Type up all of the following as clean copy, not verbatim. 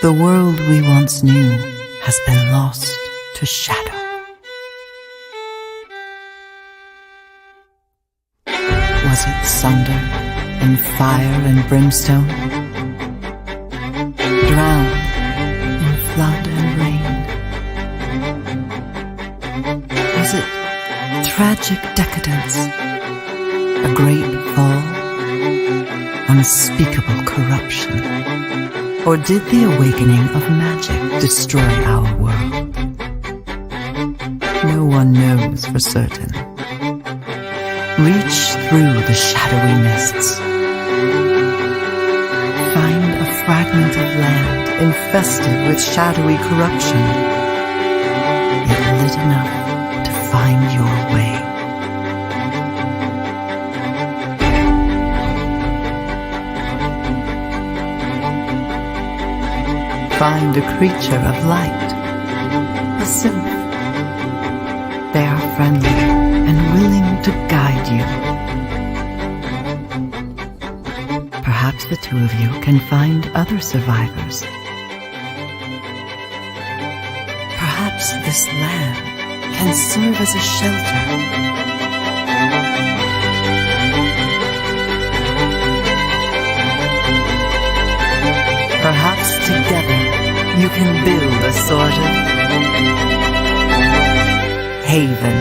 The world we once knew has been lost to shadow. Was it sundered in fire and brimstone? Drowned in flood and rain? Was it tragic decadence? A great fall? Unspeakable corruption? Or did the awakening of magic destroy our world? No one knows for certain. Reach through the shadowy mists. Find a fragment of land infested with shadowy corruption, yet lit enough to find your way. Find a creature of light, a sylph. They are friendly and willing to guide you. Perhaps the two of you can find other survivors. Perhaps this land can serve as a shelter. Perhaps together you can build a sort of haven.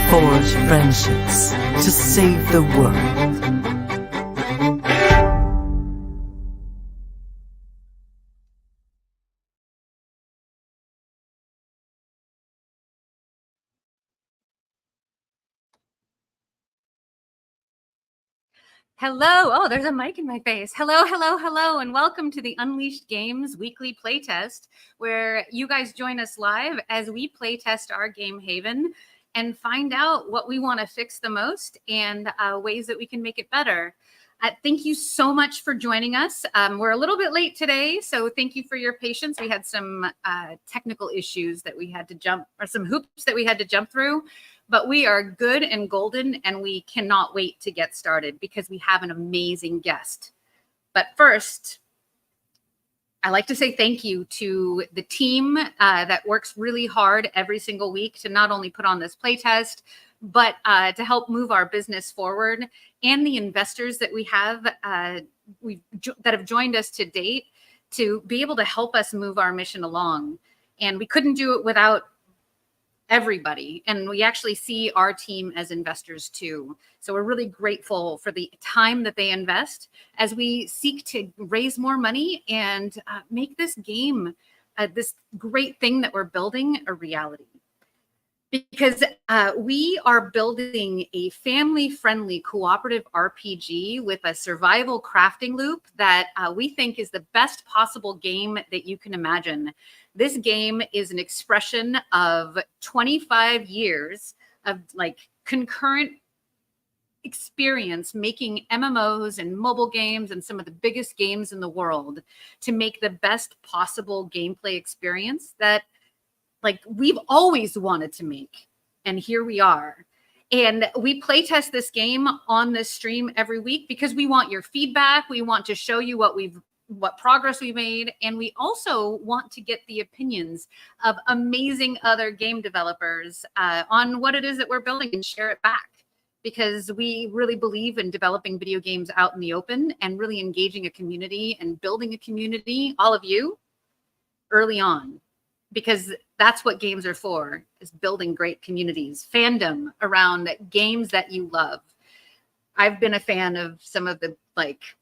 Forge friendships to save the world. Hello. Oh, there's a mic in my face. Hello, hello, hello, and welcome to the Unleashed Games weekly playtest, where you guys join us live as we playtest our game Haven and find out what we want to fix the most and ways that we can make it better. Thank you so much for joining us. We're a little bit late today, so thank you for your patience. We had some technical issues that we had to jump, or some hoops that we had to jump through. But we are good and golden, and we cannot wait to get started because we have an amazing guest. But first, I like to say thank you to the team that works really hard every single week to not only put on this playtest, but to help move our business forward, and the investors that we have that have joined us to date to be able to help us move our mission along. And we couldn't do it without everybody, and we actually see our team as investors too. So we're really grateful for the time that they invest as we seek to raise more money and make this game, this great thing that we're building, a reality. Because we are building a family-friendly cooperative RPG with a survival crafting loop that we think is the best possible game that you can imagine. This game is an expression of 25 years of concurrent experience making MMOs and mobile games and some of the biggest games in the world to make the best possible gameplay experience that we've always wanted to make. And here we are. And we playtest this game on this stream every week because we want your feedback. We want to show you what progress we made. And we also want to get the opinions of amazing other game developers on what it is that we're building and share it back. Because we really believe in developing video games out in the open and really engaging a community and building a community, all of you, early on. Because that's what games are for, is building great communities, fandom around games that you love. I've been a fan of some of the,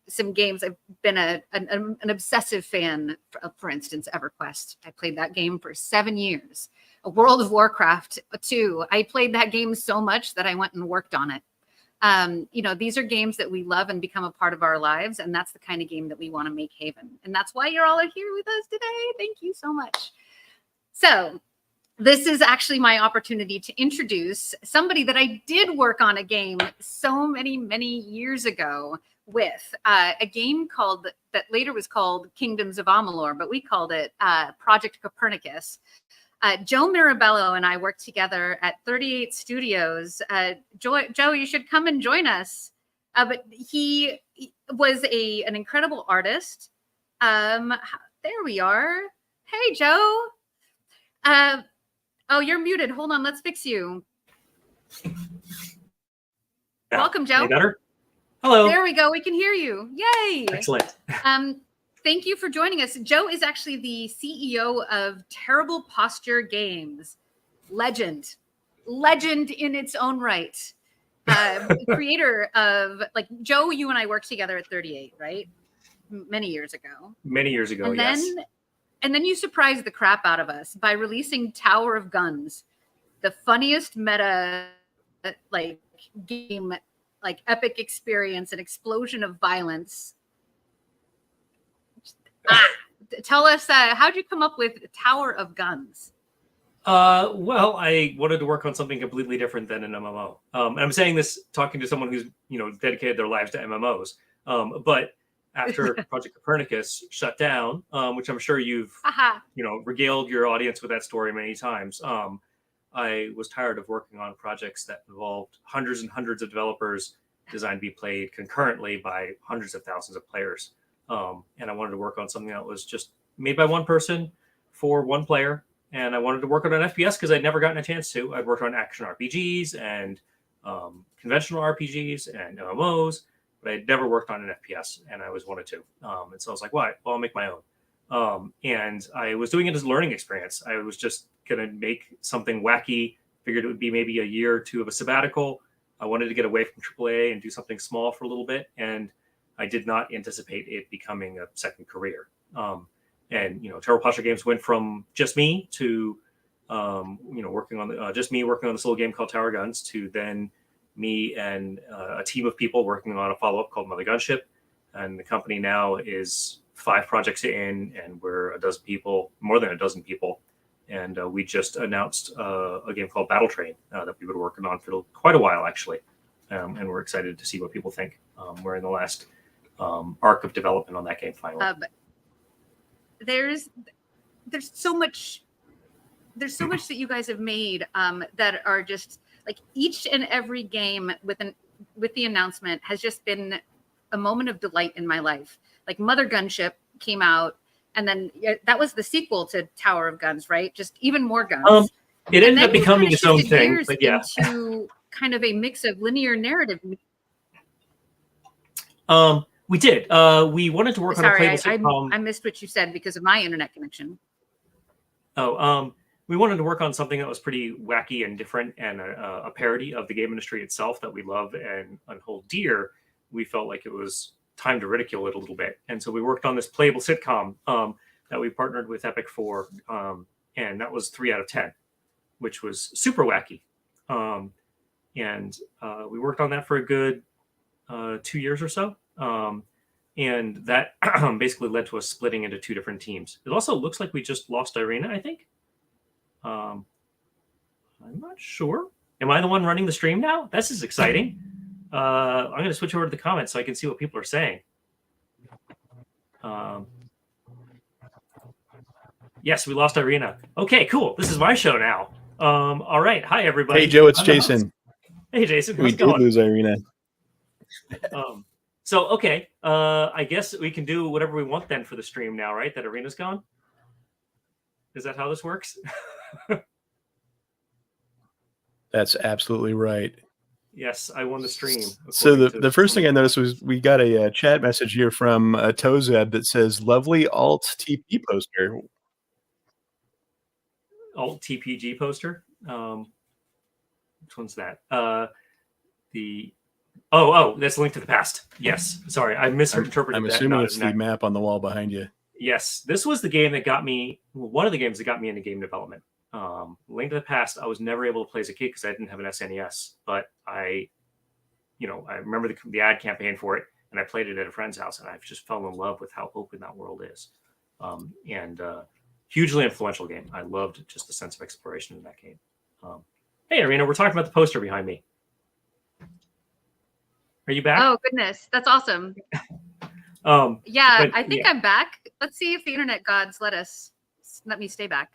some games. I've been an obsessive fan, for instance, EverQuest. I played that game for 7 years. World of Warcraft 2. I played that game so much that I went and worked on it. These are games that we love and become a part of our lives. And that's the kind of game that we want to make Haven. And that's why you're all here with us today. Thank you so much. So this is actually my opportunity to introduce somebody that I did work on a game so many, many years ago with, a game that later was called Kingdoms of Amalur, but we called it Project Copernicus. Joe Mirabello and I worked together at 38 Studios. Joe, you should come and join us. But he was an incredible artist. There we are. Hey, Joe. Oh, you're muted. Hold on. Let's fix you. Welcome, Joe. Any better? Hello. There we go. We can hear you. Yay. Excellent. Thank you for joining us. Joe is actually the CEO of Terrible Posture Games. Legend in its own right. Creator of, like, Joe, you and I worked together at 38, right? Many years ago. Many years ago, yes. And then you surprised the crap out of us by releasing Tower of Guns, the funniest meta, like, game, like, epic experience, an explosion of violence. Tell us, how'd you come up with Tower of Guns? Well, I wanted to work on something completely different than an MMO. And I'm saying this talking to someone who's, dedicated their lives to MMOs. But after Project Copernicus shut down, which I'm sure you've, regaled your audience with that story many times, I was tired of working on projects that involved hundreds and hundreds of developers designed to be played concurrently by hundreds of thousands of players. And I wanted to work on something that was just made by one person for one player. And I wanted to work on an FPS because I'd never gotten a chance to. I'd worked on action RPGs and conventional RPGs and MMOs, but I'd never worked on an FPS, and I always wanted to. And so I was like, well, I'll make my own. And I was doing it as a learning experience. I was just going to make something wacky, figured it would be maybe a year or two of a sabbatical. I wanted to get away from AAA and do something small for a little bit. And I did not anticipate it becoming a second career. And Terrible Posture Games went from just me to working on just me working on this little game called Tower Guns to then me and a team of people working on a follow-up called Mother Gunship. And the company now is 5 projects in, and we're more than a dozen people. And we just announced a game called Battle Train that we've been working on for quite a while, actually. And we're excited to see what people think. We're in the last arc of development on that game finally. There's so much that you guys have made that are just like each and every game with the announcement has just been a moment of delight in my life. Like Mother Gunship came out, and then that was the sequel to Tower of Guns, right? Just even more guns. It ended up becoming its own thing, but yeah. Into kind of a mix of linear narrative. We did. We wanted to work on a playable sitcom. I missed what you said because of my internet connection. We wanted to work on something that was pretty wacky and different, and a parody of the game industry itself that we love and hold dear. We felt like it was time to ridicule it a little bit, and so we worked on this playable sitcom that we partnered with Epic for, and that was 3 out of 10, which was super wacky. And we worked on that for a good 2 years or so. And that basically led to us splitting into 2 different teams. It also looks like we just lost Irena, I think. I'm not sure. Am I the one running the stream now? This is exciting. I'm going to switch over to the comments so I can see what people are saying. Yes, we lost Irena. Okay, cool. This is my show now. All right. Hi, everybody. Hey, Joe, it's Jason. Hey, Jason. We did lose Irena. So, okay, I guess we can do whatever we want then for the stream now, right? That Irena's gone? Is that how this works? That's absolutely right. Yes, I won the stream. So the first thing I noticed was we got a chat message here from Tozeb that says, lovely alt TP poster. Alt TPG poster? Which one's that? That's Link to the Past. Yes. Sorry, I misinterpreted I'm that. assuming it's the map on the wall behind you. Yes. This was the game that got me, one of the games that got me into game development. Link to the Past, I was never able to play as a kid because I didn't have an SNES. But I remember the ad campaign for it, and I played it at a friend's house, and I just fell in love with how open that world is. And hugely influential game. I loved just the sense of exploration in that game. Hey, Irena, we're talking about the poster behind me. Are you back? Oh, goodness. That's awesome. I think I'm back. Let's see if the internet gods let me stay back.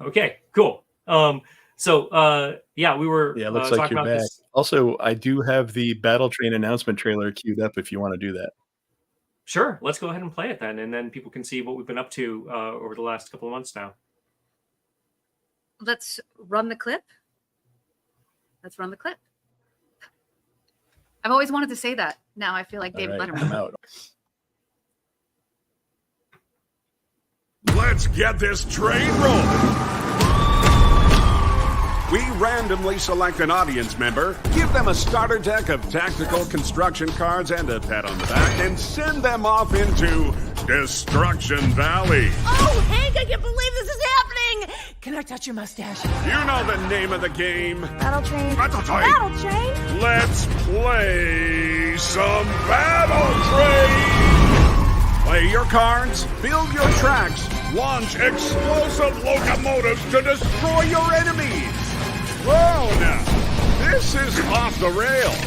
Okay, cool. Yeah, we were Yeah, it looks like talking you're about back. this. Also, I do have the Battle Train announcement trailer queued up if you want to do that. Sure, let's go ahead and play it then, and then people can see what we've been up to over the last couple of months now. Let's run the clip. Let's run the clip. I've always wanted to say that. Now I feel like David All right, Letterman. I'm out. Let's get this train rolling. We randomly select an audience member, give them a starter deck of tactical construction cards and a pat on the back, and send them off into Destruction Valley. Oh, Hank, I can't believe this is happening! Can I touch your mustache? You know the name of the game. Battle Train. Battle Train. Battle Train? Let's play some Battle Train. Play your cards, build your tracks, launch explosive locomotives to destroy your enemies. Whoa now, this is off the rails.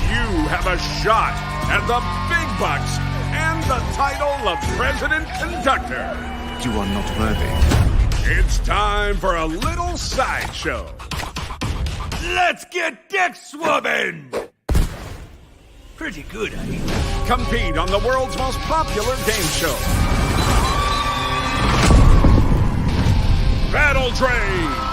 You have a shot at the big bucks and the title of President Conductor. You are not worthy. It's time for a little sideshow. Let's get deck swabbing! Pretty good, eh? Compete on the world's most popular game show. Battle Train!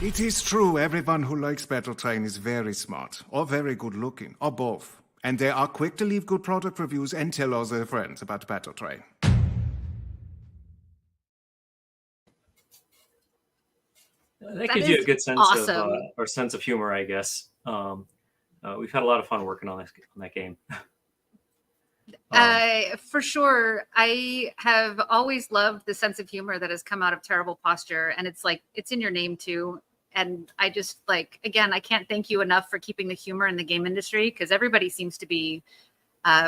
It is true, everyone who likes Battle Train is very smart, or very good looking, or both. And they are quick to leave good product reviews and tell all their friends about Battle Train. That gives you a good sense of or sense of humor, I guess. We've had a lot of fun working on that game. For sure. I have always loved the sense of humor that has come out of Terrible Posture, and it's like it's in your name too. And I just again, I can't thank you enough for keeping the humor in the game industry, because everybody seems to be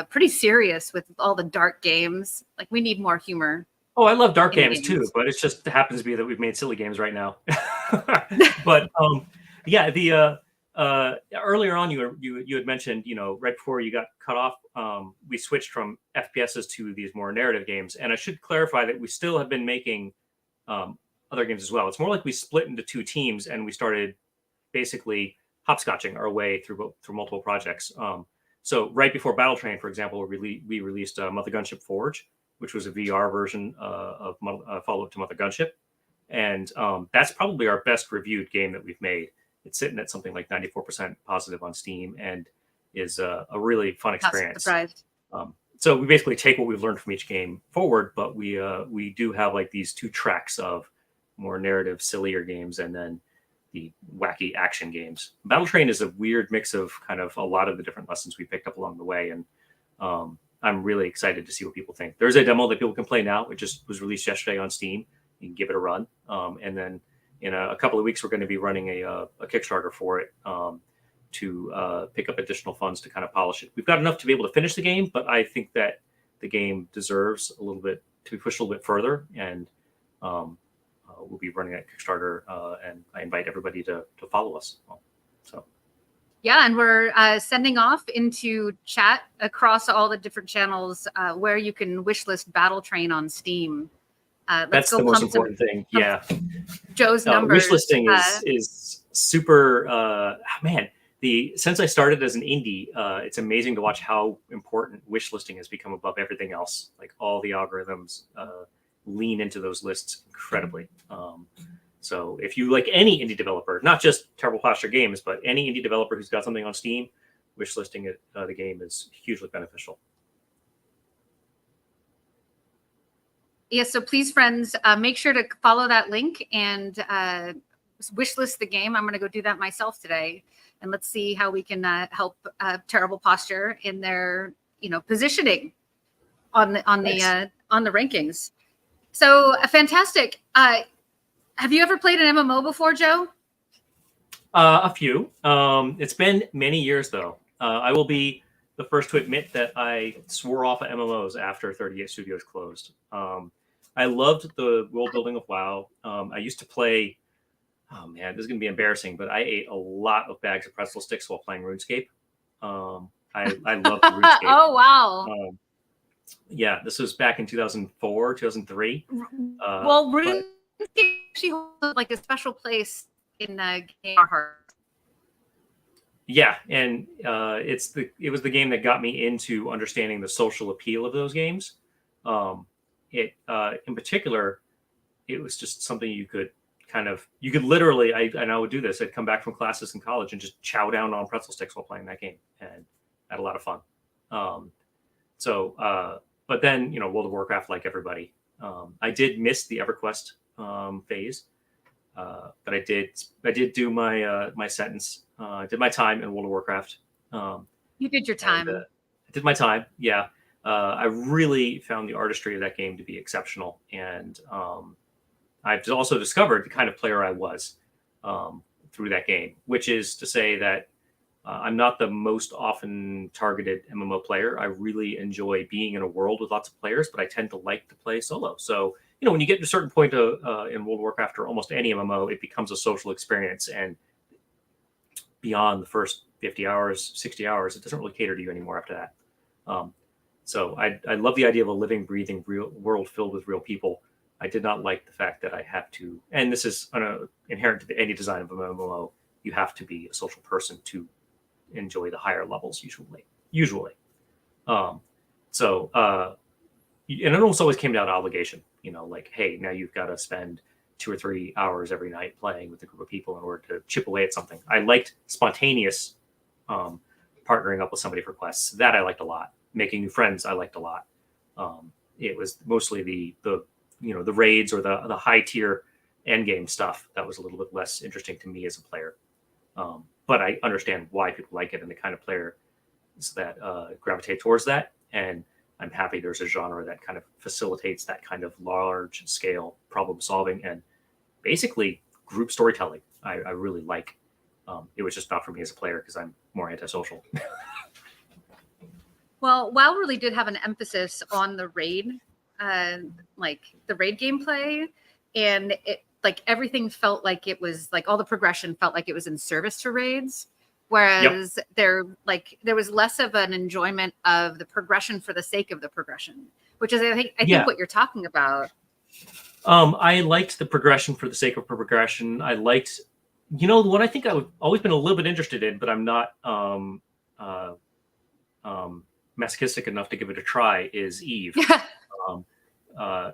pretty serious with all the dark games. Like, we need more humor. Oh, I love dark games too, but it just happens to be that we've made silly games right now. But yeah, the earlier on you had mentioned, right before you got cut off, we switched from FPSs to these more narrative games, and I should clarify that we still have been making other games as well. It's more like we split into two teams and we started basically hopscotching our way through multiple projects. So right before Battle Train, for example, we released Mother Gunship Forge, which was a VR version of follow-up to Mother Gunship, and that's probably our best reviewed game that we've made. It's sitting at something like 94% positive on Steam, and is a really fun experience. Surprised. So we basically take what we've learned from each game forward, but we do have like these two tracks of more narrative, sillier games, and then the wacky action games. Battle Train is a weird mix of kind of a lot of the different lessons we picked up along the way, and I'm really excited to see what people think. There's a demo that people can play now. It just was released yesterday on Steam. You can give it a run, and then in a couple of weeks, we're going to be running a Kickstarter for it to pick up additional funds to kind of polish it. We've got enough to be able to finish the game, but I think that the game deserves a little bit to be pushed a little bit further, and we'll be running that Kickstarter, and I invite everybody to follow us. So. Yeah, and we're sending off into chat across all the different channels where you can wishlist Battle Train on Steam. That's the most important thing. Yeah. Joe's numbers. Wishlisting is super, man, since I started as an indie, it's amazing to watch how important wishlisting has become above everything else. Like, all the algorithms lean into those lists incredibly. So if you like any indie developer, not just Terrible Posture Games, but any indie developer who's got something on Steam, wishlisting the game is hugely beneficial. Yes, so please, friends, make sure to follow that link and wishlist the game. I'm going to go do that myself today, and let's see how we can help Terrible Posture in their positioning on the rankings. So fantastic. Have you ever played an MMO before, Joe? A few. It's been many years, though. I will be the first to admit that I swore off of MMOs after 38 Studios closed. I loved the world building of WoW. I used to play, oh man, this is going to be embarrassing, but I ate a lot of bags of pretzel sticks while playing RuneScape. I love RuneScape. Oh wow. Yeah, this was back in 2004, 2003. Well, RuneScape actually holds like a special place in game heart. Yeah, and it was the game that got me into understanding the social appeal of those games. In particular, it was just something you could literally. I would do this. I'd come back from classes in college and just chow down on pretzel sticks while playing that game, and had a lot of fun. But then World of Warcraft, like everybody, I did miss the EverQuest phase. But I did do my sentence. I did my time in World of Warcraft. You did your time. I did my time. Yeah. I really found the artistry of that game to be exceptional, and I've also discovered the kind of player I was through that game, which is to say that I'm not the most often targeted MMO player. I really enjoy being in a world with lots of players, but I tend to like to play solo. So when you get to a certain point in World of Warcraft or almost any MMO, it becomes a social experience. And beyond the first 50 hours, 60 hours, it doesn't really cater to you anymore after that. So I love the idea of a living, breathing real world filled with real people. I did not like the fact that I have to, and this is inherent to any design of an MMO, you have to be a social person to enjoy the higher levels usually. And it almost always came down to obligation. Like, hey, now you've got to spend 2 or 3 hours every night playing with a group of people in order to chip away at something. I liked spontaneous partnering up with somebody for quests. That I liked a lot. Making new friends, I liked a lot. It was mostly the raids or the high tier end game stuff that was a little bit less interesting to me as a player. But I understand why people like it and the kind of players that gravitate towards that. And I'm happy there's a genre that kind of facilitates that kind of large scale problem solving and basically group storytelling. I really like. It was just not for me as a player because I'm more antisocial. Well, WoW really did have an emphasis on the raid, like the raid gameplay, and it like everything felt like it was like all the progression felt like it was in service to raids. Whereas there was less of an enjoyment of the progression for the sake of the progression, which is I think what you're talking about. I liked the progression for the sake of progression. I liked, the one I think I've always been a little bit interested in, but I'm not masochistic enough to give it a try, is Eve.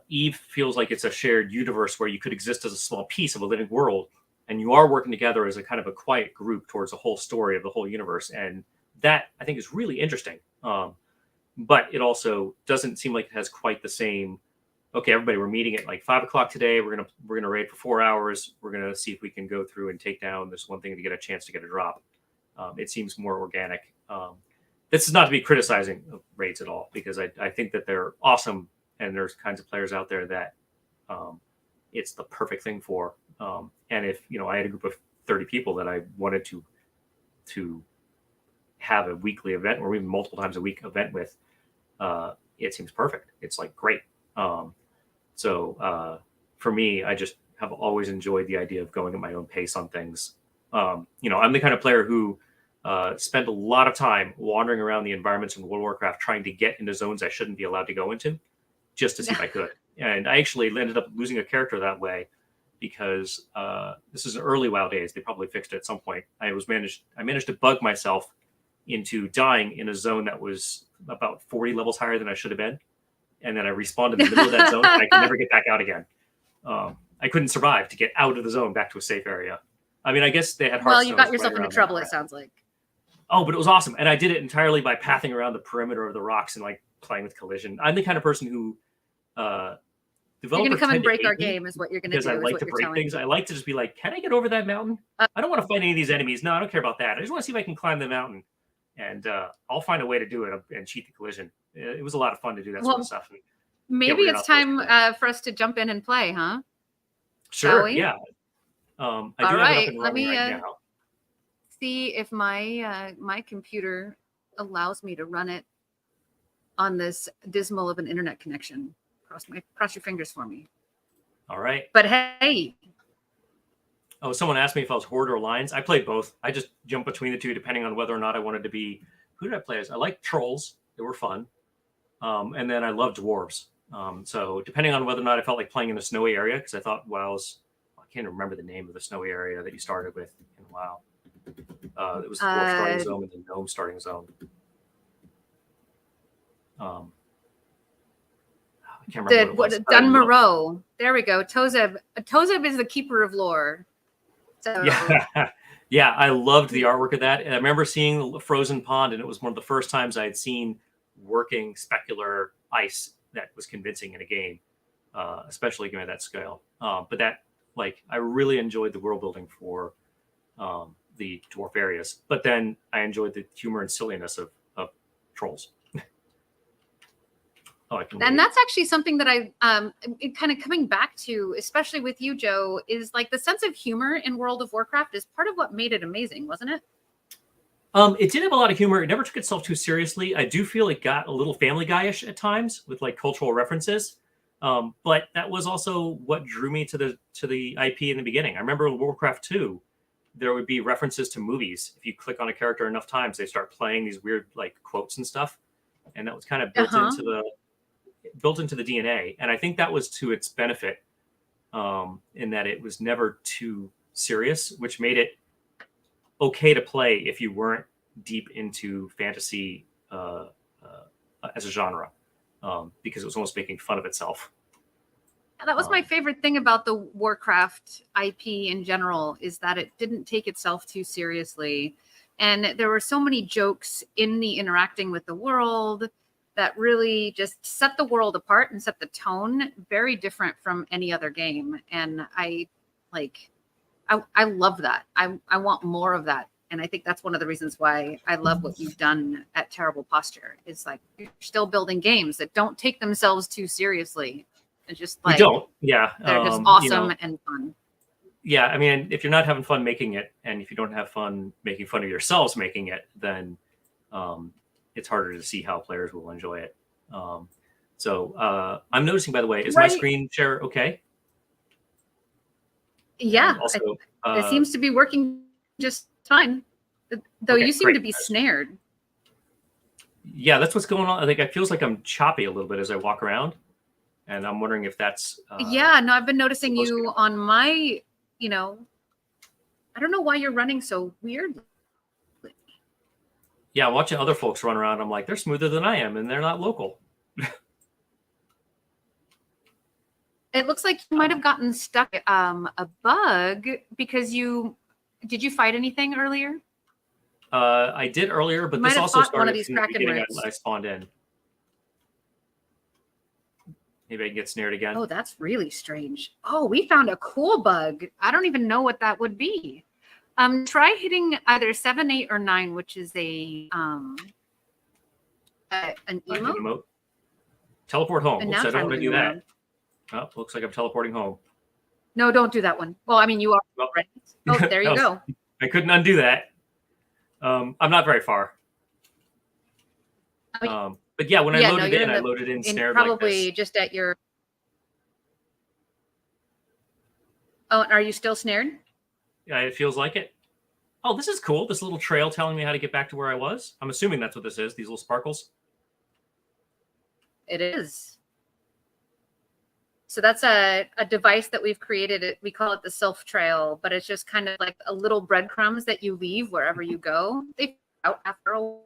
Eve feels like it's a shared universe where you could exist as a small piece of a living world, and you are working together as a kind of a quiet group towards the whole story of the whole universe. And that I think is really interesting. But it also doesn't seem like it has quite the same, okay, everybody, we're meeting at like 5:00 today. We're gonna raid for 4 hours. We're gonna see if we can go through and take down this one thing to get a chance to get a drop. It seems more organic. This is not to be criticizing of raids at all, because I think that they're awesome, and there's kinds of players out there that it's the perfect thing for. And if I had a group of 30 people that I wanted to have a weekly event or even multiple times a week event with, it seems perfect. It's like great. So for me, I just have always enjoyed the idea of going at my own pace on things. I'm the kind of player who spent a lot of time wandering around the environments in World of Warcraft trying to get into zones I shouldn't be allowed to go into, just to see if I could. And I actually ended up losing a character that way because this is early WoW days. They probably fixed it at some point. I managed to bug myself into dying in a zone that was about 40 levels higher than I should have been. And then I respawned in the middle of that zone, and I could never get back out again. I couldn't survive to get out of the zone back to a safe area. I mean, I guess they had Well, you got yourself into trouble, it sounds like. Oh, but it was awesome. And I did it entirely by pathing around the perimeter of the rocks and like playing with collision. I'm the kind of person who you're going to come and break our game is what you're going to do. Because I like to break things. I like to just be like, can I get over that mountain? I don't want to fight any of these enemies. No, I don't care about that. I just want to see if I can climb the mountain. And I'll find a way to do it and cheat the collision. It was a lot of fun to do that sort of stuff. Maybe it's time for us to jump in and play, huh? Sure, yeah. I do have it up and let me running right now. see if my computer allows me to run it on this dismal of an internet connection. Cross your fingers for me. All right. But hey. Oh, someone asked me if I was Horde or Alliance. I played both. I just jumped between the two depending on whether or not I wanted to be who did I play as? I liked trolls; they were fun, and then I loved dwarves. So depending on whether or not I felt like playing in a snowy area, because I thought WoW's, I can't remember the name of the snowy area that you started with in WoW. It was the dwarf starting zone and the gnome starting zone. I can't remember what it was. Dunmoreau. There we go. Tozeb. Tozeb is the keeper of lore. So Yeah. Yeah, I loved the artwork of that. And I remember seeing the Frozen Pond, and it was one of the first times I had seen working specular ice that was convincing in a game, especially given that scale. But that, like, I really enjoyed the world building for the dwarf areas. But then I enjoyed the humor and silliness of trolls. And that's actually something that I kind of coming back to, especially with you, Joe, is like the sense of humor in World of Warcraft is part of what made it amazing, wasn't it? It did have a lot of humor. It never took itself too seriously. I do feel it got a little Family Guy-ish at times with like cultural references. But that was also what drew me to the IP in the beginning. I remember in Warcraft 2, there would be references to movies. If you click on a character enough times, they start playing these weird like quotes and stuff. And that was kind of built into the DNA. And I think that was to its benefit, in that it was never too serious, which made it okay to play if you weren't deep into fantasy as a genre, because it was almost making fun of itself. That was my favorite thing about the Warcraft IP in general, is that it didn't take itself too seriously. And there were so many jokes in the interacting with the world that really just set the world apart and set the tone, very different from any other game. And I love that. I want more of that. And I think that's one of the reasons why I love what you've done at Terrible Posture. Is like you're still building games that don't take themselves too seriously. It's just like, we don't. Yeah. They're just awesome and fun. Yeah. I mean, if you're not having fun making it, and if you don't have fun making fun of yourselves making it, then it's harder to see how players will enjoy it. So I'm noticing, by the way, is my screen share okay? Yeah. And also, it seems to be working just fine. Though okay, you seem to be snared. Yeah, that's what's going on. I think it feels like I'm choppy a little bit as I walk around. And I'm wondering if that's... yeah, no, I've been noticing you on my, I don't know why you're running so weird. Yeah, watching other folks run around, I'm like, they're smoother than I am, and they're not local. It looks like you might have gotten stuck a bug because did you fight anything earlier? I did earlier, but this also started in the beginning when I spawned in. Maybe I can get snared again. Oh, that's really strange. Oh, we found a cool bug. I don't even know what that would be. Try hitting either 7, 8, or 9, which is an emote. Teleport home. And Oops, now I don't want to do around. that. Oh, looks like I'm teleporting home. No, don't do that one. Well, I mean, you are. Well, right? Oh, there you go. I couldn't undo that. I'm not very far. But yeah, when I loaded in, I loaded in snared probably like this. just at your... Oh, are you still snared? Yeah, it feels like it. Oh, this is cool. This little trail telling me how to get back to where I was. I'm assuming that's what this is, these little sparkles. It is. So that's a device that we've created. We call it the self trail, but it's just kind of like a little breadcrumbs that you leave wherever you go. They out after a while.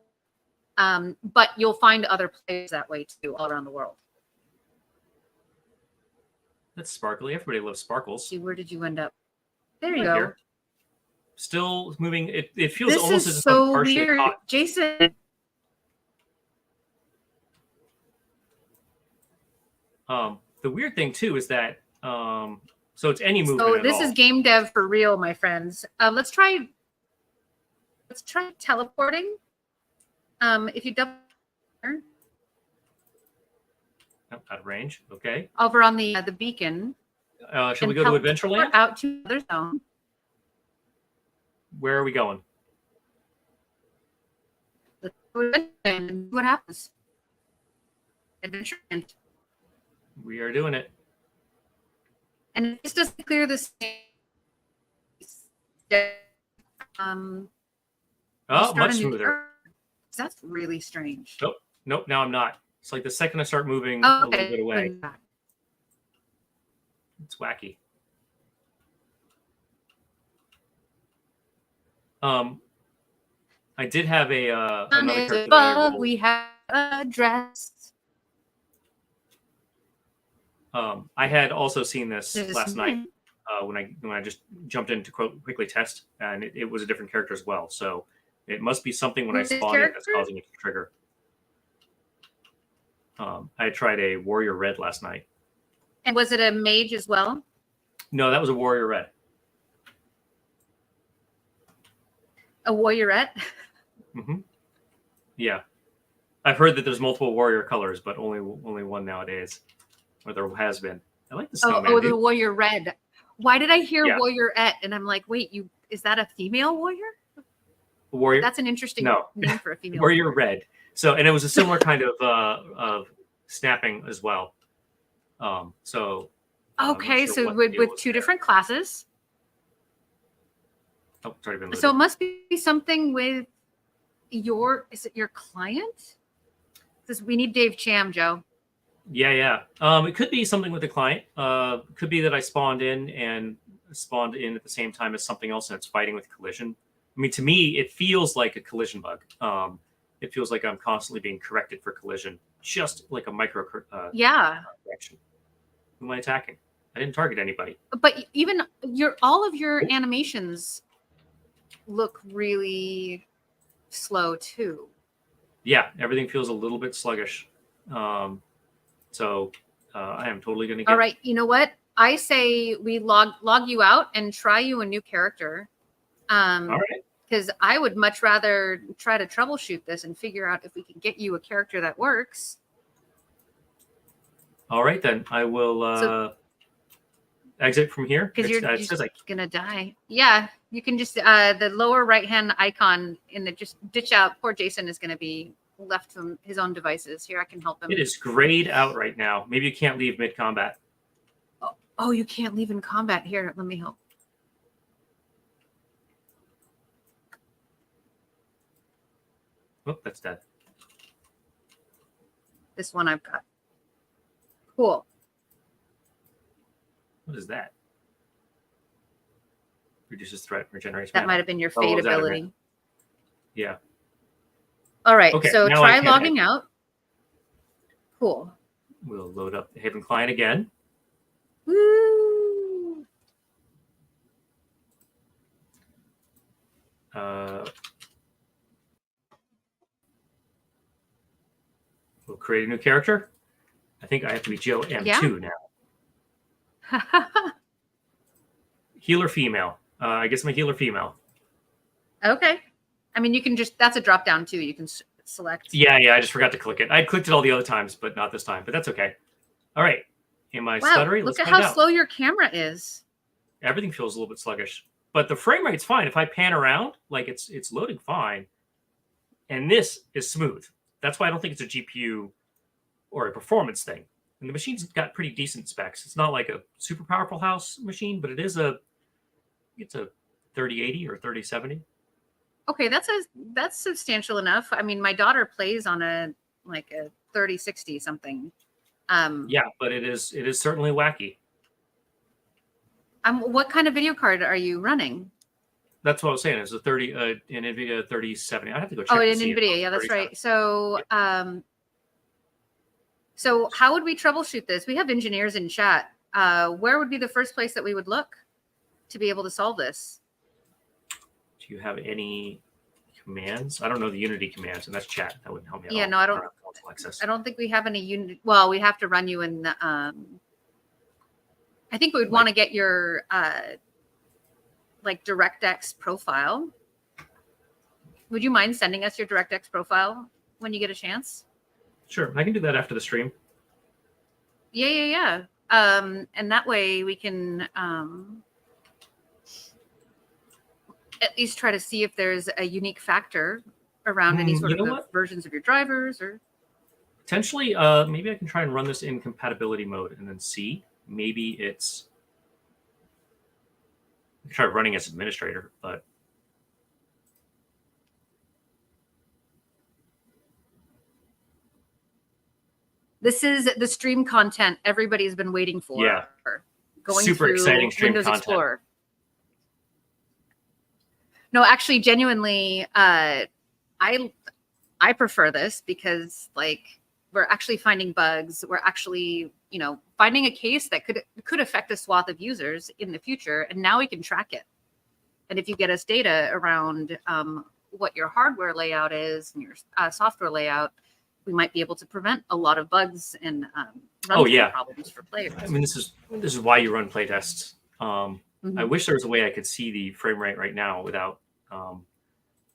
But you'll find other places that way too, all around the world. That's sparkly. Everybody loves sparkles. See, where did you end up? There you go. Here. Still moving. It feels this almost is as so if partially weird, caught. Jason. The weird thing too is that so it's any movement. So this is game dev for real, my friends. Let's try teleporting. If you double out of range, okay. Over on the beacon. Should we go to Adventureland? Out to another zone. Where are we going? Let's go to Adventureland. What happens? Adventureland. We are doing it. And this doesn't clear the space. Oh, much smoother. That's really strange. Nope. Now I'm not. It's like the second I start moving Oh, a little bit away, okay. it's wacky. I did have another character that I rolled. We have a dress. I had also seen this There's last night something. when I just jumped in to quickly test, and it was a different character as well. So it must be something when I Who's this spawned it that's character? causing it to trigger. I tried a warrior red last night. And was it a mage as well? No, that was a warrior red. A warriorette? Mm-hmm. Yeah, I've heard that there's multiple warrior colors, but only one nowadays, or there has been. I like the snowman. The warrior red. Why did I hear Yeah. warriorette? And I'm like, wait, is that a female warrior? Warrior. That's an interesting name for a female warrior red. So, and it was a similar kind of snapping as well. So. Okay, sure so what the deal with was two there. different classes. Oh, it's already been So it loaded. must be something with is it your client? Because we need Dave Cham, Joe. Yeah. It could be something with the client. It could be that I spawned in at the same time as something else, and it's fighting with collision. I mean, to me, it feels like a collision bug. It feels like I'm constantly being corrected for collision, just like a micro Yeah. correction. Who am I attacking? I didn't target anybody. But even all of your animations look really slow too. Yeah, everything feels a little bit sluggish. So I am totally going to get. All right, you know what? I say we log you out and try you a new character. All right. Because I would much rather try to troubleshoot this and figure out if we can get you a character that works. All right, then I will exit from here. Because you're it says gonna die. Yeah, you can just the lower right hand icon in the just ditch out. Poor Jason is gonna be left from his own devices. Here, I can help him. it is grayed out right now. Maybe you can't leave mid combat. Oh, you can't leave in combat. Here, let me help. Oh, that's dead. This one I've got. Cool. What is that? Reduces threat, regenerates. That mana. might have been your Oh, fate was that in ability. Yeah. All right, Okay, so now try I can logging out. Cool. We'll load up the Haven client again. Woo! We'll create a new character. I think I have to be Joe M2 now. Healer female. I guess I'm a healer female. Okay. I mean, you can that's a drop down too. You can select. Yeah. I just forgot to click it. I clicked it all the other times, but not this time. But that's okay. All right. Am I Wow, stuttery? look Let's at find how out. slow your camera is. Everything feels a little bit sluggish, but the frame rate's fine. If I pan around, like it's loading fine, and this is smooth. That's why I don't think it's a GPU or a performance thing. And the machine's got pretty decent specs. It's not like a super powerful house machine, but it's a 3080 or 3070. Okay, that's substantial enough. I mean, my daughter plays on a 3060 something. Yeah, but it is certainly wacky. What kind of video card are you running? That's what I was saying. It's a an NVIDIA 3070. I have to go check. Oh, to an see if NVIDIA. it's Yeah, that's 3070. right. So, so how would we troubleshoot this? We have engineers in chat. Where would be the first place that we would look to be able to solve this? Do you have any commands? I don't know the Unity commands, and that's chat. That wouldn't help me at Yeah, all. no, I don't. have console access. I don't think we have any unit. Well, we have to run you in the. I think we would want to get your DirectX profile. Would you mind sending us your DirectX profile when you get a chance? Sure, I can do that after the stream. Yeah. And that way we can at least try to see if there's a unique factor around any sort you of know the what? versions of your drivers or. Potentially, maybe I can try and run this in compatibility mode and then see. Maybe it's. I can try running as administrator, but This is the stream content everybody's been waiting for. Yeah. Going Super through exciting stream Windows content. Explorer. No, actually, genuinely, I prefer this because like we're actually finding bugs. We're actually, finding a case that could affect a swath of users in the future, and now we can track it. And if you get us data around what your hardware layout is and your software layout, we might be able to prevent a lot of bugs and problems for players. I mean, this is why you run playtests. I wish there was a way I could see the frame rate right now without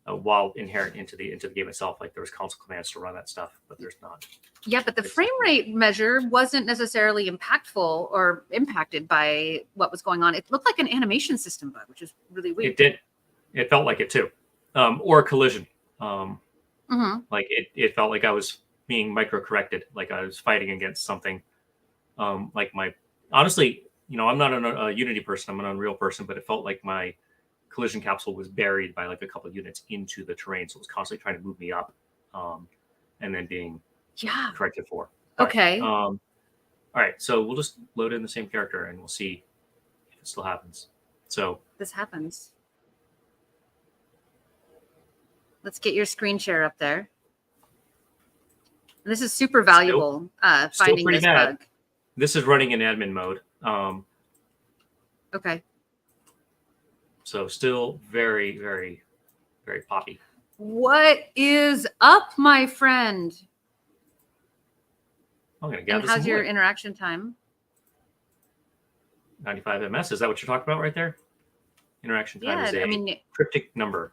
while inherent into the game itself. Like there was console commands to run that stuff, but there's not. Yeah, but the frame rate measure wasn't necessarily impactful or impacted by what was going on. It looked like an animation system bug, which is really weird. It did. It felt like it too, or a collision. Like it felt like I was being micro-corrected, like I was fighting against something. Honestly, I'm not a Unity person, I'm an Unreal person, but it felt like my collision capsule was buried by like a couple of units into the terrain. So it was constantly trying to move me up and then being corrected for. Okay. All right. So we'll just load in the same character and we'll see if it still happens. So this happens. Let's get your screen share up there. And this is super valuable. Finding pretty this bad. bug. This is running in admin mode. Okay. So still very, very, very poppy. What is up, my friend? I'm gonna gather And how's some your wood. interaction time? 95 ms. Is that what you're talking about right there? Interaction time is a cryptic number.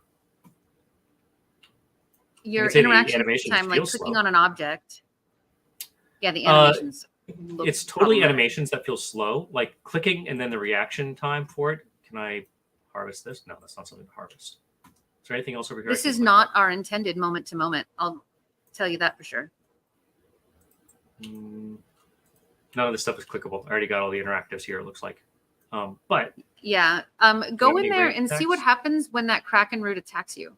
Your say the interaction animations time, like feel clicking slow. on an object. Yeah, the animations. look It's totally problematic. animations that feel slow, like clicking and then the reaction time for it. Can I harvest this? No, that's not something to harvest. Is there anything else over here? This is not our intended moment to moment. I'll tell you that for sure. None of this stuff is clickable. I already got all the interactives here, it looks like. But Yeah. Go in there and see what happens when that Kraken root attacks you.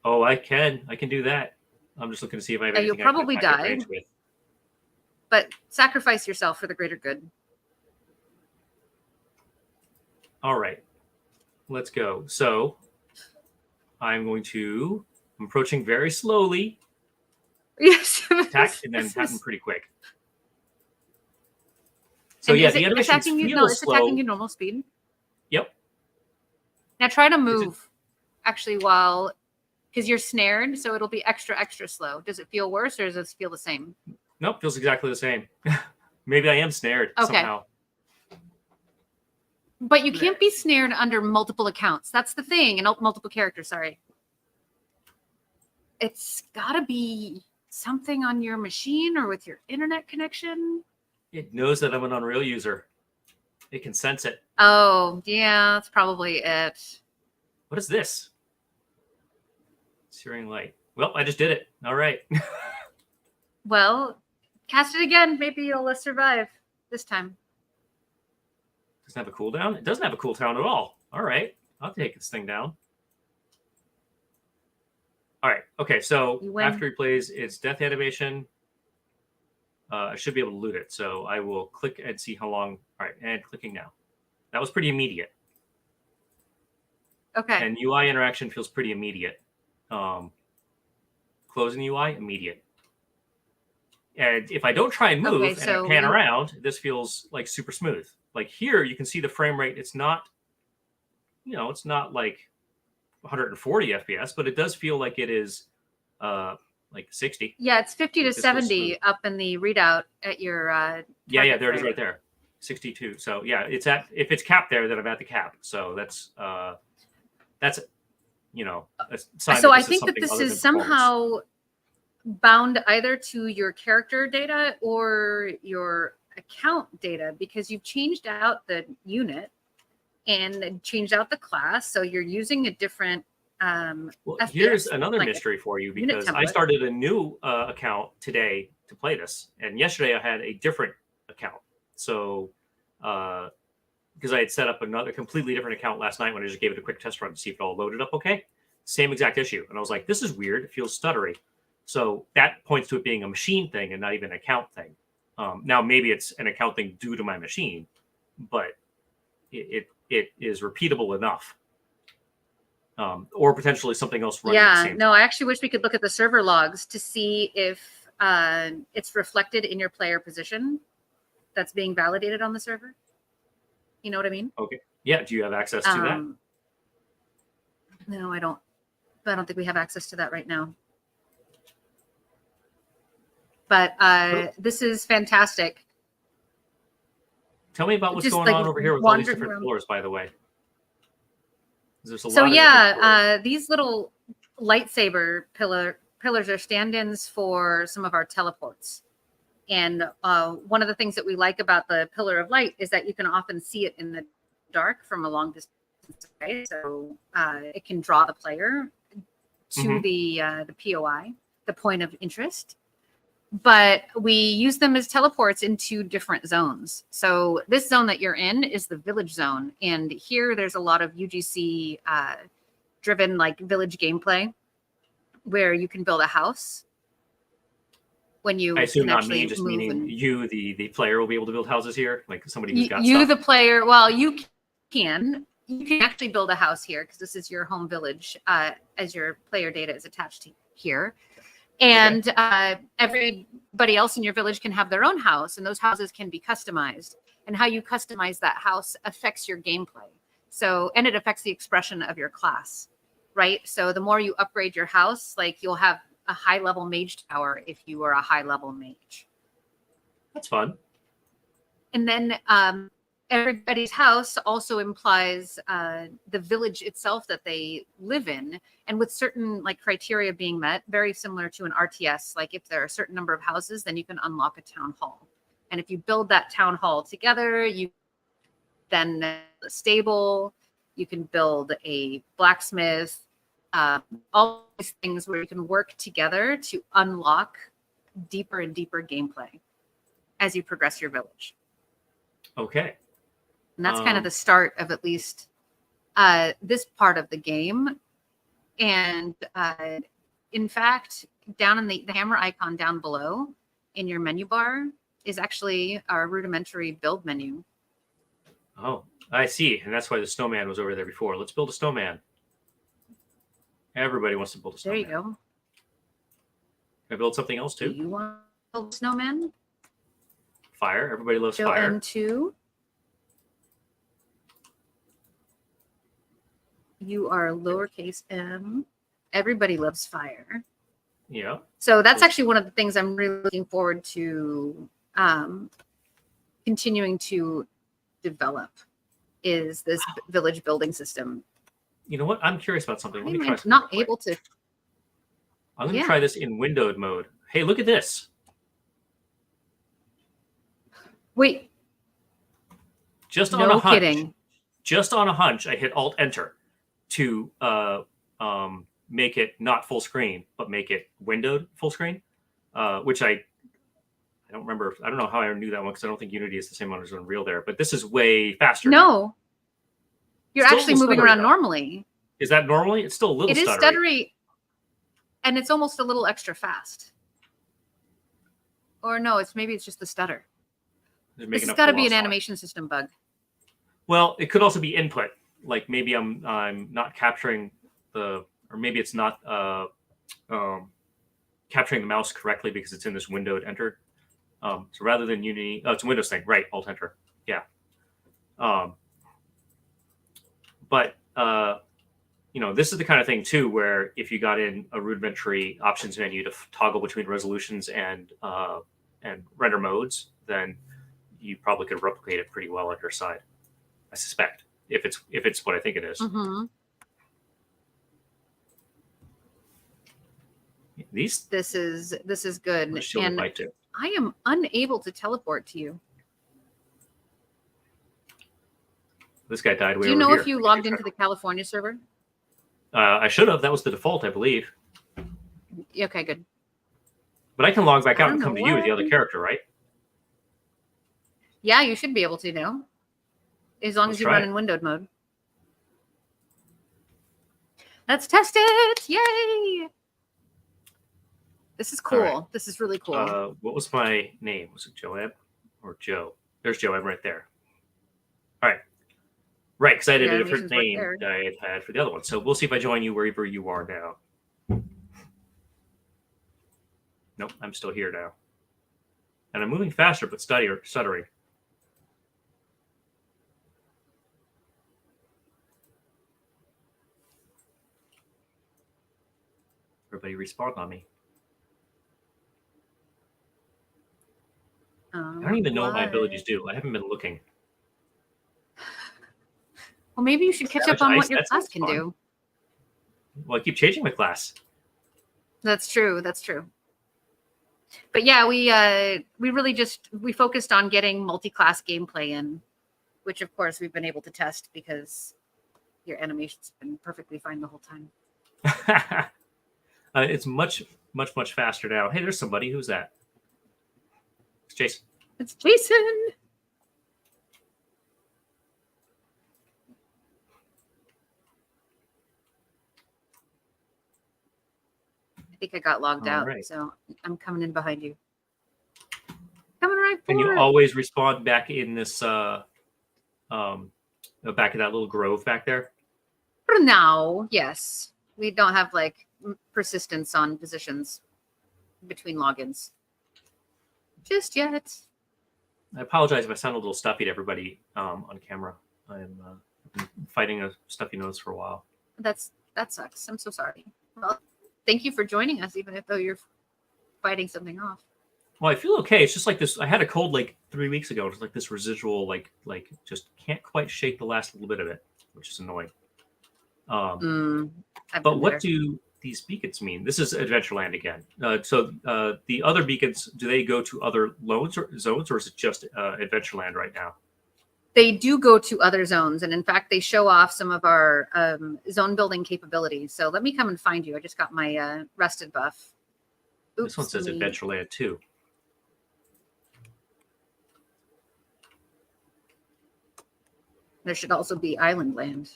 oh, I can do that. I'm just looking to see if I have anything You'll probably I can die. range with. But sacrifice yourself for the greater good. All right, let's go. So I'm approaching very slowly, Yes. attack, and then happen pretty quick. So And yeah, is the it animations attacking you? feel No, it's slow. attacking you normal speed. Yep. Now try to move actually because you're snared, so it'll be extra, extra slow. Does it feel worse or does it feel the same? Nope, feels exactly the same. Maybe I am snared somehow. But you can't be snared under multiple accounts. That's the thing. And multiple characters, sorry. It's got to be something on your machine or with your internet connection. It knows that I'm an Unreal user. It can sense it. Oh, yeah, that's probably it. What is this? Searing light. Well, I just did it. All right. Well, cast it again. Maybe you'll survive this time. Doesn't have a cooldown? It doesn't have a cooldown at all. All right. I'll take this thing down. All right. Okay. So after he plays its death animation, I should be able to loot it. So I will click and see how long. All right. And clicking now. That was pretty immediate. Okay. And UI interaction feels pretty immediate. Closing the UI, immediate. And if I don't try and move and I pan around, this feels like super smooth. Like here, you can see the frame rate. It's not, it's not like 140 FPS, but it does feel like it is like 60. Yeah, it's 50 to 70 up in the readout at your yeah, there it is right there. 62. So yeah, if it's capped there, then I'm at the cap. So that's a sign so that I think that this is somehow bound either to your character data or your account data, because you've changed out the unit and changed out the class, so you're using a different well, FPS, here's another mystery for you, because I started a new account today to play this, and yesterday I had a different account. So because I had set up another completely different account last night when I just gave it a quick test run to see if it all loaded up okay. Same exact issue. And I was like, this is weird. It feels stuttery. So that points to it being a machine thing and not even an account thing. Now maybe it's an account thing due to my machine, but it is repeatable enough. Or potentially something else running at the same no, I actually wish we could look at the server logs to see if it's reflected in your player position that's being validated on the server. You know what I mean? Okay. Yeah. Do you have access to that? No, I don't think we have access to that right now. But this is fantastic. Tell me about what's Just, going like, on over here with all these wandering different around. floors, by the way. There's a So lot of different floors. these little lightsaber pillars are stand-ins for some of our teleports. And one of the things that we like about the pillar of light is that you can often see it in the dark from a long distance away. So it can draw the player to the POI, the point of interest. But we use them as teleports into different zones. So this zone that you're in is the village zone. And here there's a lot of UGC driven like village gameplay where you can build a house. When you I assume can not actually me, just move meaning and you, the player, will be able to build houses here, like somebody who's got you stuff. the player. Well, you can actually build a house here because this is your home village as your player data is attached to here. And everybody else in your village can have their own house, and those houses can be customized. And how you customize that house affects your gameplay. So, and it affects the expression of your class, right? So the more you upgrade your house, like you'll have a high level mage tower if you are a high level mage. That's fun. And then everybody's house also implies the village itself that they live in, and with certain like criteria being met, very similar to an RTS. Like if there are a certain number of houses, then you can unlock a town hall. And if you build that town hall together, you then a stable, you can build a blacksmith, all these things where you can work together to unlock deeper and deeper gameplay as you progress your village. Okay. And that's kind of the start of at least this part of the game. And in fact, down in the hammer icon down below in your menu bar is actually our rudimentary build menu. Oh, I see. And that's why the snowman was over there before. Let's build a snowman. Everybody wants to build a snowman. There you go. Can I build something else Do too? you want to build a snowman? Fire. Everybody loves Go fire. into. You are lowercase m. Everybody loves fire. Yeah. So that's actually one of the things I'm really looking forward to continuing to develop is this village building system. You know what? I'm curious about something. Let me try I'm something not real quick. able to. I'm going to Yeah. try this in windowed mode. Hey, look at this. Wait, Just on no a hunch. kidding. Just on a hunch, I hit Alt Enter to make it not full screen, but make it windowed full screen, which I don't remember. I don't know how I knew that one because I don't think Unity is the same one as Unreal there. But this is way faster. now. No, you're Still a actually little moving stuttery, around though. normally. Is that normally? It's still a little It is stuttery. stuttery, and it's almost a little extra fast. Or no, maybe it's just the stutter. Just This making has up got to for be lost an time. animation system bug. Well, it could also be input. Like maybe I'm not capturing or maybe it's not capturing the mouse correctly because it's in this windowed enter. So rather than Unity, it's a Windows thing, right? Alt Enter, yeah. But this is the kind of thing too where if you got in a rudimentary options menu to toggle between resolutions and render modes, then you probably could replicate it pretty well on your side. I suspect if it's what I think it is. Mm-hmm. These This is good. shield And light too. I am unable to teleport to you. This guy died way Do you over know here. if you logged into the California server? I should have. That was the default, I believe. Okay, good. But I can log back I out don't and come know to you with the why. other character, right? Yeah, you should be able to now. As long Let's as you try run it. in windowed mode. Let's test it! Yay! This is cool. All right. This is really cool. What was my name? Was it Joab or Joe? There's Joab right there. All right. Right, because I did Your a different animations name work that I had for the other one. So we'll see if I join you wherever you are now. Nope, I'm still here now. And I'm moving faster, but stuttering. Everybody respawn on me. I don't even know what my abilities do. I haven't been looking. Well, maybe you should catch up Savage on Ice, what your that class sounds can fun. do. Well, I keep changing my class. That's true. That's true. But yeah, we really we focused on getting multi-class gameplay in, which of course we've been able to test because your animation's been perfectly fine the whole time. It's much faster now. Hey, there's somebody. Who's that? It's Jason. It's Jason. I think I got logged All out, right. so I'm coming in behind you. Coming right And you forward. always respawn back in this back in that little grove back there. For now, yes. We don't have like persistence on positions between logins just yet. I apologize if I sound a little stuffy to everybody on camera. I'm been fighting a stuffy nose for a while. That sucks. I'm so sorry. Well, thank you for joining us, even if though you're fighting something off. Well, I feel okay. It's just like this. I had a cold like 3 weeks ago. It's like this residual, like just can't quite shake the last little bit of it, which is annoying. But what do these beacons mean? This is Adventureland again. So the other beacons, do they go to other zones, or is it just Adventureland right now? They do go to other zones, and in fact, they show off some of our zone building capabilities. So let me come and find you. I just got my rested buff. Oops, this one says Adventureland too. There should also be Island Land.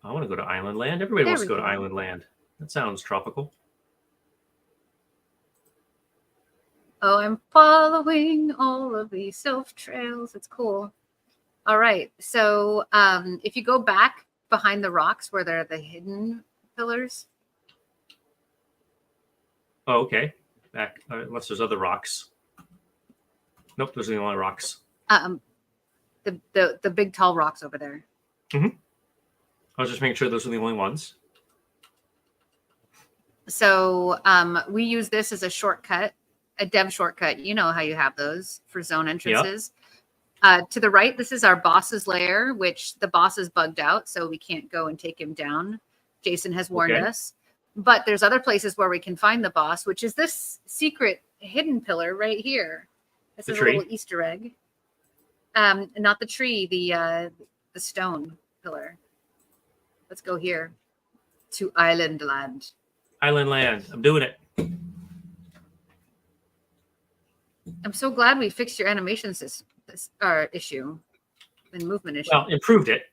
I want to go to Island Land. Everybody There wants to we go to go. Island Land. That sounds tropical. Oh, I'm following all of these self trails. It's cool. All right. So if you go back behind the rocks where there are the hidden pillars. Oh, okay. Back, unless there's other rocks. Nope, those are the only rocks. The big tall rocks over there. Mm-hmm. I was just making sure those are the only ones. So we use this as a shortcut, a dev shortcut. You know how you have those for zone entrances. Yep. To the right, this is our boss's lair, which the boss is bugged out, so we can't go and take him down. Jason has warned us. But there's other places where we can find the boss, which is this secret hidden pillar right here. This is a little Easter egg. Not the tree, the stone pillar. Let's go here to Island Land. Island Land. I'm doing it. I'm so glad we fixed your animation issue and movement issue. Well, improved it.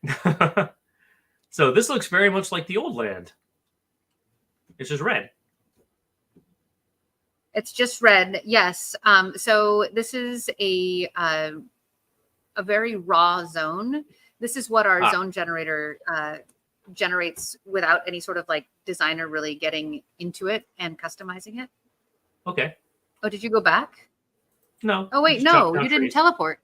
So this looks very much like the old land. It's just red. It's just red, yes. So this is a very raw zone. This is what our zone generator generates without any sort of like designer really getting into it and customizing it. Okay. Oh, did you go back? No. Oh wait, no, you didn't teleport.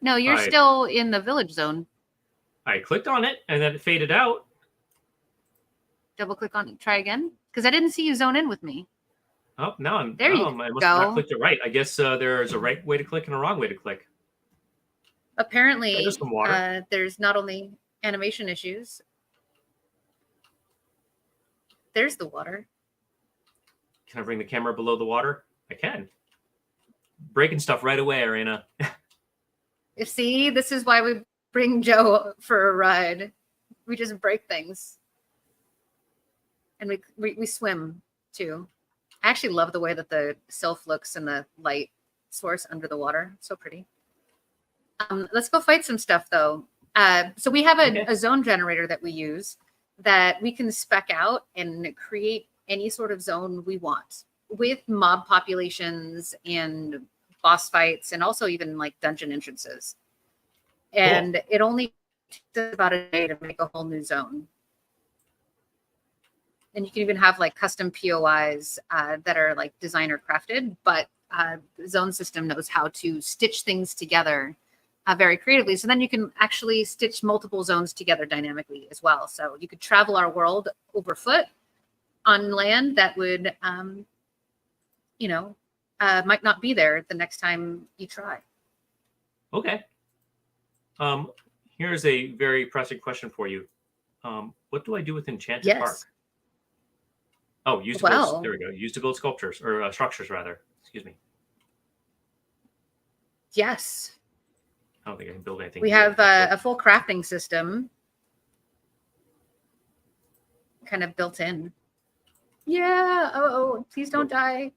No, you're still in the village zone. I clicked on it and then it faded out. Double click on it. Try again, because I didn't see you zone in with me. Oh, now I'm there. You I must go. have not clicked it right. I guess there's a right way to click and a wrong way to click. Apparently, there's some water. There's not only animation issues. There's the water. Can I bring the camera below the water? I can. Breaking stuff right away, Irena. You see, this is why we bring Joe for a ride. We just break things. And we swim, too. I actually love the way that the sylph looks in the light source under the water. So pretty. Let's go fight some stuff, though. So we have a zone generator that we use. that we can spec out and create any sort of zone we want with mob populations and boss fights and also even like dungeon entrances. And it only takes about a day to make a whole new zone. And you can even have like custom POIs that are like designer crafted, but the zone system knows how to stitch things together very creatively. So then you can actually stitch multiple zones together dynamically as well. So you could travel our world over foot on land that would, might not be there the next time you try. Okay. Here's a very pressing question for you. What do I do with Enchanted Park? Oh, use to build, there we go. Use to build sculptures or structures rather. Excuse me. Yes. I don't think I can build anything. We have a full crafting system kind of built in. Yeah. Oh, please don't die.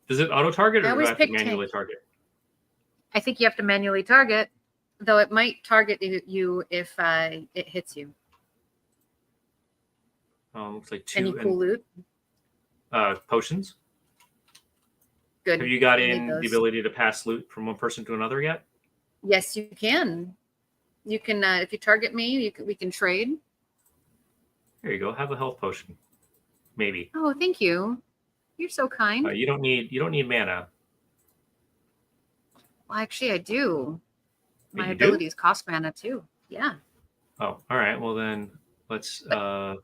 Does it auto target or do I have to pick manually tank. target? I think you have to manually target, though it might target you if it hits you. Looks like 2 Any cool loot? potions. Good. Have you got We in need the those. ability to pass loot from one person to another yet? Yes, you can. You can if you target me, we can trade. There you go. Have a health potion. Maybe. Oh, thank you. You're so kind. You don't need mana. Well, actually, I do. Wait, My you do? abilities cost mana too. Yeah. Oh, all right. Well then, let's. Oh,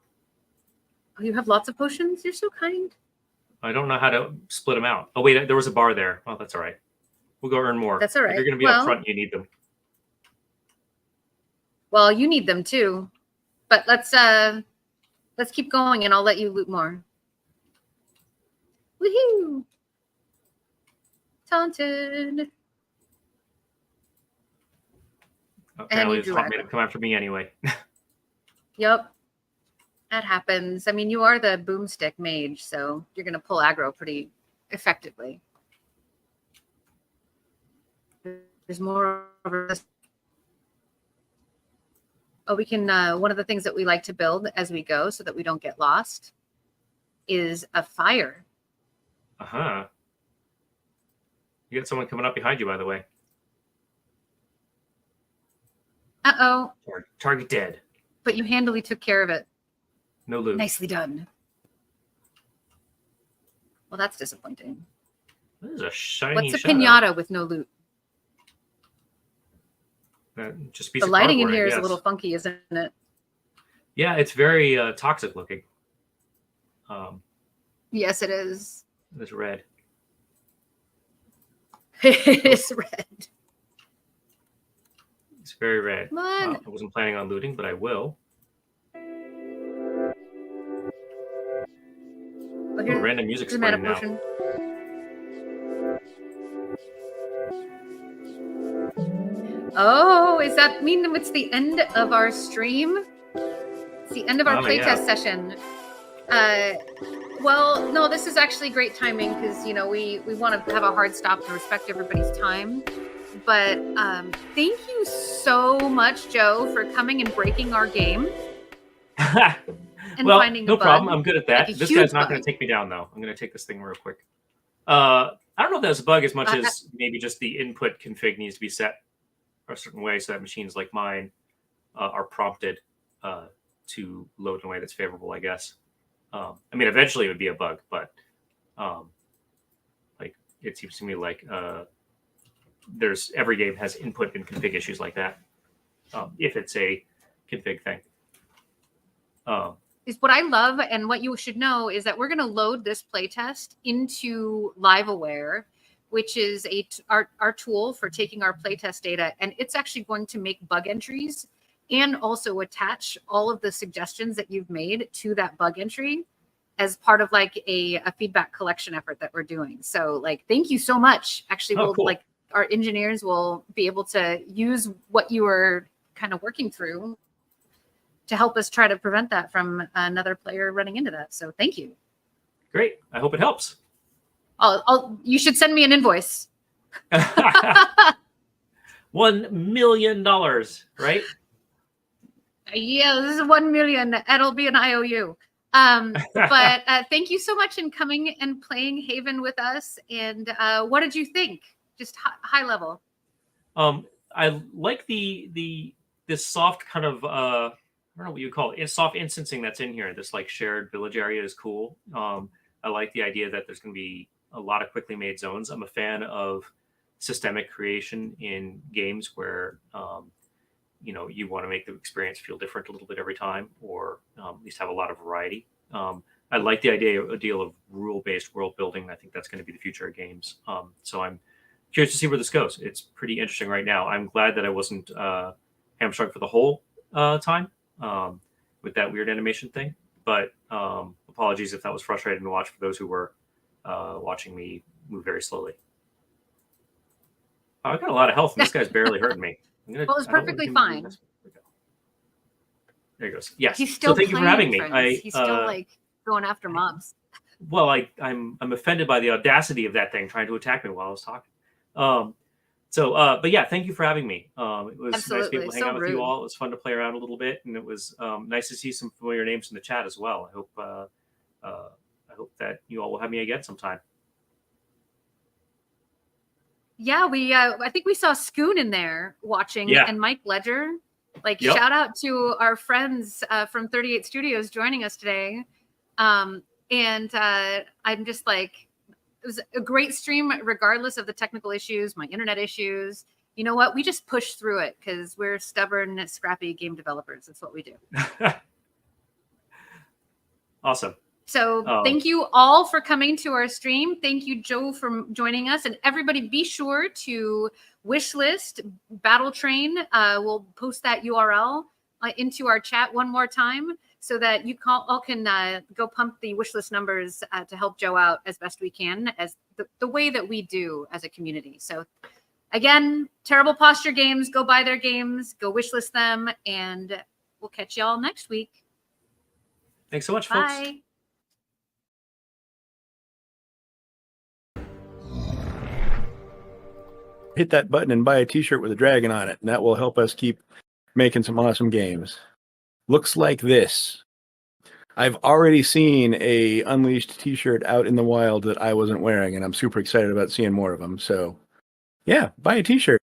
you have lots of potions. You're so kind. I don't know how to split them out. Oh wait, there was a bar there. Oh, that's all right. We'll go earn more. That's all If right. you're going to be Well- up front, you need them. Well, you need them too. But let's keep going, and I'll let you loot more. Woohoo! Taunted. Apparently, you it's drew not made aggro. to come after me anyway. Yep. That happens. I mean, you are the boomstick mage, so you're going to pull aggro pretty effectively. There's more over this. Oh, we can, one of the things that we like to build as we go so that we don't get lost is a fire. Uh-huh. You got someone coming up behind you, by the way. Uh-oh. Target dead. But you handily took care of it. No loot. Nicely done. Well, that's disappointing. This is a shiny What's a shadow. pinata with no loot? Just a piece The of lighting in cardboard, I here is a guess. little funky, isn't it? Yeah, it's very toxic looking. Yes, it is. It's red. It is red. It's very red. Come on. I wasn't planning on looting, but I will. Oh, here's, Random music's here's a mana playing now. potion. Oh, does that mean it's the end of our stream? It's the end of our Oh, playtest yeah. session. Well, no, this is actually great timing because, we want to have a hard stop and respect everybody's time. But thank you so much, Joe, for coming and breaking our game. And Well, finding no a bug. problem. I'm good at that. Like a This huge guy's not going bug. to take me down, though. I'm going to take this thing real quick. I don't know if that's a bug as much I- as maybe just the input config needs to be set a certain way so that machines like mine are prompted to load in a way that's favorable, I guess. I mean, eventually it would be a bug, but like it seems to me like there's every game has input and config issues like that if it's a config thing. Is what I love and what you should know is that we're going to load this playtest into LiveAware, which is our tool for taking our playtest data, and it's actually going to make bug entries and also attach all of the suggestions that you've made to that bug entry as part of like a feedback collection effort that we're doing. So like, thank you so much. Actually, Oh, we'll cool. like our engineers will be able to use what you were kind of working through to help us try to prevent that from another player running into that. So thank you. Great. I hope it helps. You should send me an invoice. $1 million, right? Yeah, this is 1 million. It'll be an IOU. But thank you so much in coming and playing Haven with us. And what did you think? Just high level. I like this soft kind of I don't know what you call it. It's soft instancing that's in here. This like shared village area is cool. I like the idea that there's going to be a lot of quickly made zones. I'm a fan of systemic creation in games where you want to make the experience feel different a little bit every time, or at least have a lot of variety. I like the deal of rule-based world building. I think that's going to be the future of games. So I'm curious to see where this goes. It's pretty interesting right now. I'm glad that I wasn't hamstrung for the whole time with that weird animation thing. But apologies if that was frustrating to watch for those who were watching me move very slowly. I've got a lot of health, and this guy's barely hurting me. Well, it's perfectly fine. There he goes. Yes. He's still so thank you for having me. He's still like going after mobs. Well, I'm offended by the audacity of that thing trying to attack me while I was talking. But yeah, thank you for having me. It was Absolutely. nice to be able to hang So out with rude. you all. It was fun to play around a little bit, and it was nice to see some familiar names in the chat as well. I hope that you all will have me again sometime. Yeah, I think we saw Scoon in there watching, Yeah. and Mike Ledger. Like, Yep. shout out to our friends from 38 Studios joining us today. I'm just like, it was a great stream, regardless of the technical issues, my internet issues. You know what? We just push through it because we're stubborn, scrappy game developers. That's what we do. Awesome. So thank you all for coming to our stream. Thank you, Joe, for joining us. And everybody, be sure to wishlist Battle Train. We'll post that URL into our chat one more time so that you all can go pump the wishlist numbers to help Joe out as best we can, as the way that we do as a community. So again, Terrible Posture Games, go buy their games, go wishlist them, and we'll catch y'all next week. Thanks so much, folks. Bye. Hit that button and buy a t-shirt with a dragon on it, and that will help us keep making some awesome games. Looks like this. I've already seen a Unleashed t-shirt out in the wild that I wasn't wearing, and I'm super excited about seeing more of them. So, yeah, buy a t-shirt.